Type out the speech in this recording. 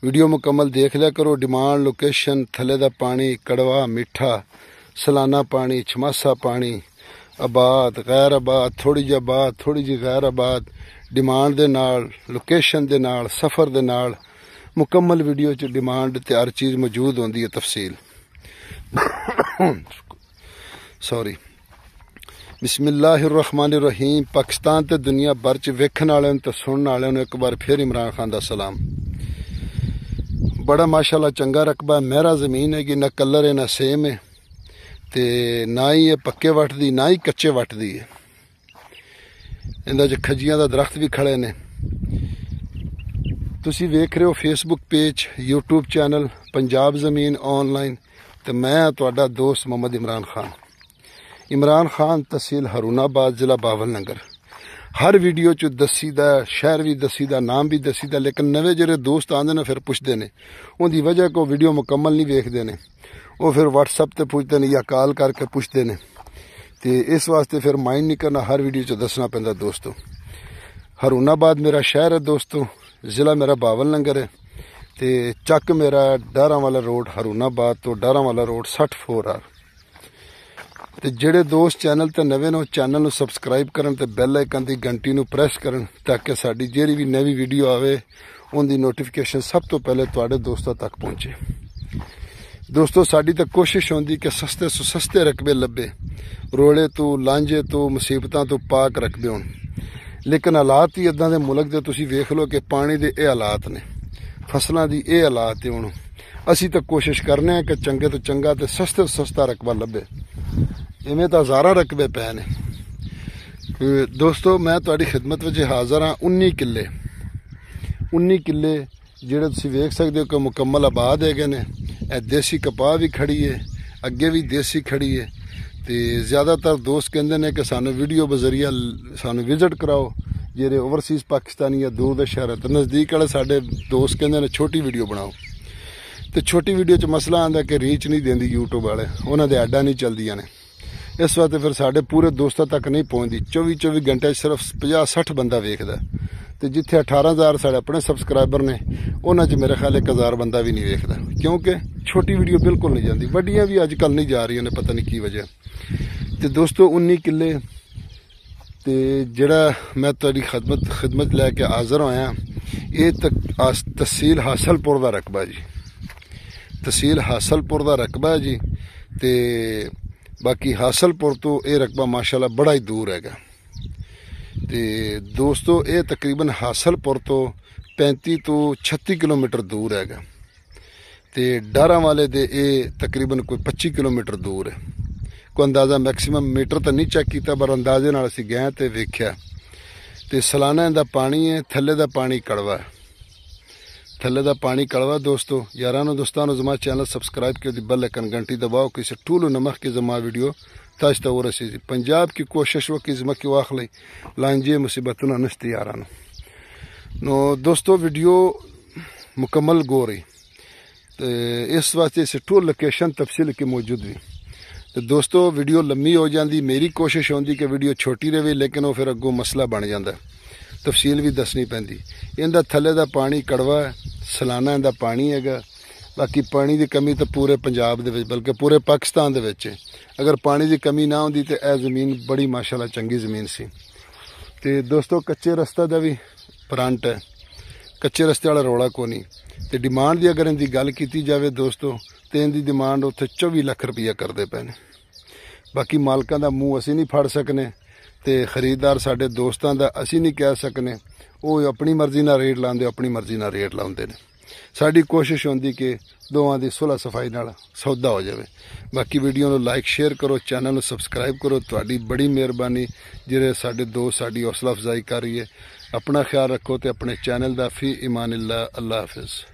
Video मुकम्मल देख लिया करो। डिमांड, लोकेशन, थले दा पानी, कड़वा, मिठा, सलाना पानी, छमासा पानी, आबाद, गैर आबाद, थोड़ी जी आबाद, थोड़ी जी गैर आबाद, डिमांड दे नाल, लोकेशन दे नाल, सफ़र दे नाल मुकम्मल वीडियो च डिमांड ते हर चीज़ मौजूद होंदी है। तफसील सॉरी। बिस्मिल्लाहिर्रहमानिर्रहीम। पाकिस्तान ते दुनिया भर च वेखण वालें ते सुनने वालें एक बार फिर इमरान खान दा सलाम। बड़ा माशाल्लाह चंगा रकबा है। मेहरा ज़मीन है कि ना कलर है ना सेम है, ते ना ही ये पक्के वटदी ना ही कच्चे वटदी है। इंदा च खजियां दा दरख्त भी खड़े ने। तुसी वेख रहे हो Facebook page, YouTube channel Punjab ज़मीन ऑनलाइन, तो मैं तुहाडा दोस्त मोहम्मद इमरान खान। इमरान खान तहसील हरूनाबाद, ज़िला बावलनगर। हर वीडियो च दसीदा, शहर भी दसीदा, नाम भी दसीदा, लेकिन नवे जेह्ड़े दोस्त आंदे ने फिर पुछदे ने, उनकी वजह को वीडियो मुकम्मल नहीं वेखदे ने, वो फिर व्हाट्सअप ते पुछदे ने या कॉल करके पुछदे ने। तो इस वास्ते फिर माइंड नहीं करना, हर वीडियो च दसना पैंदा। दोस्तों हरूनाबाद मेरा शहर है, दोस्तों ज़िला मेरा बावलनगर है, तो चक मेरा डारा वाला रोड, हरूनाबाद तो डारा वाला रोड 64R। तो जेड़े दोस्त चैनल ते नवे ने चैनल नूं सबसक्राइब करन ते बैल आइकन दी घंटी नूं प्रेस करन, ताकि साडी जेहड़ी भी नवी वीडियो आवे उनकी नोटिफिकेशन सब तो पहले तुहाडे दोस्तों तक पहुंचे। दोस्तों साडी तो कोशिश होंदी कि सस्ते सो सस्ते रकबे लभे, रोड़े तो लांझे तो मुसीबतां तो पाक रकबे होण, लेकिन हालात ही इदां दे मुल्क दे तुसीं वेख लो कि पानी दे ये हालात ने, फसलों की ये हालात है। हुण असीं तो कोशिश करने कि चंगे तो चंगा ते सस्ते तो सस्ता रकबा लभे। इवें तो हज़ारां रकबे पै ने। दोस्तों मैं तुहाडी खिदमत विच हाज़र हाँ। 19 किले जिहड़े तुसीं वेख सकदे हो कि मुकम्मल आबाद हैगे ने। देसी कपाह भी खड़ी है, अगे भी देसी खड़ी है। तो ज़्यादातर दोस्त कहंदे ने कि सानू वीडियो बजरिया सानू विजिट कराओ, जेह्ड़े ओवरसीज़ पाकिस्तानी या दूर दे शहर, तो नज़दीक वाले साडे दोस्त कहंदे ने छोटी वीडियो बनाओ। तो छोटी वीडियो च मसला आंदा कि रीच नहीं देंदी यूट्यूब वाले, उन्हां दे ऐडां नहीं चलदियां ने, इस वास्ते फिर साडे पूरे दोस्तों तक नहीं पहुँचती। 24 घंटे सिर्फ 50-60 बंदा वेखदा, तो जिथे 18,000 साढ़े अपने सबसक्राइबर ने, उन्हां च मेरे ख्याल 1,000 बंदा भी नहीं वेखदा, क्योंकि छोटी वीडियो बिल्कुल नहीं जाती। वड्डियां भी अजकल नहीं जा रही ने, पता नहीं की वजह। तो दोस्तों 19 किले तो जिहड़ा मैं तुहाडी खिदमत लैके हाज़र होया, ये तहसील हासलपुर का रकबा जी, तहसील हासलपुर का रकबा है जी। तो बाकी हासलपुर तो ये रकबा माशाल्लाह बड़ा ही दूर हैगा। तो दोस्तों ये तकरीबन हासलपुर तो 35 तो 36 किलोमीटर दूर हैगा। तो डारा वाले दे ये तकरीबन कोई 25 किलोमीटर दूर है। कोई अंदाज़ा मैक्सीमम मीटर तो नहीं चेक किया, पर अंदाजे नाल असीं गए तो वेख्या। तो सलाना इहदा पानी है, थल्ले दा पानी कड़वा है, थल्ले दा पानी कड़वा। दोस्तों यारानो दोस्तानो जमा चैनल सब्सक्राइब कर दी, बेल आइकन घंटी दबाओ, किसी टूल नमक के जमा वीडियो ताज तो रसी। पंजाब की कोशिश वो कि जमा की वाखली लांझे मुसीबत नस्ती यारानो नो। दोस्तों वीडियो मुकम्मल गो रही, तो इस वास्ते से टूल लोकेशन तफसील की मौजूद भी। तो दोस्तों वीडियो लम्मी हो जाती, मेरी कोशिश होंदी कि वीडियो छोटी रहे, लेकिन वो फिर अगों मसला बन जाता, तफसील भी दसनी पैंदी। इहदा थल्ले दा पानी कड़वा है, सलाना इहदा पानी हैगा। बाकी पानी की कमी तो पूरे पंजाब दे विच, बल्कि पूरे पाकिस्तान दे विच है। अगर पानी की कमी ना होंदी तो यह ज़मीन बड़ी माशाल्लाह चंगी ज़मीन सी। तो दोस्तों कच्चे रस्ते का भी फ्रंट है, कच्चे रस्ते वाला रौला को नहीं। तो डिमांड की अगर इनकी गल की जाए दोस्तों, तो इनकी डिमांड उत्थे 24 लाख रुपया करते पे ने। बाकी मालकां दा मूँह असीं नहीं फड़ सकने, तो खरीददार साडे दोस्तां दा असीं नहीं कह सकने। वो अपनी मर्जी नाल रेट लांदे, अपनी मर्जी नाल रेट लाउंदे ने। साडी कोशिश होंदी कि दोवां दी सुलह सफाई नाल सौदा हो जाए। बाकी वीडियो नूं लाइक शेयर करो, चैनल नूं सबसक्राइब करो, तुहाडी बड़ी मेहरबानी। जिहड़े साडे दोस्त साडी हौसला अफजाई कर रही है। अपना ख्याल रखो तो अपने चैनल दा फी ईमान अल्लाह। अल्लाह हाफिज़।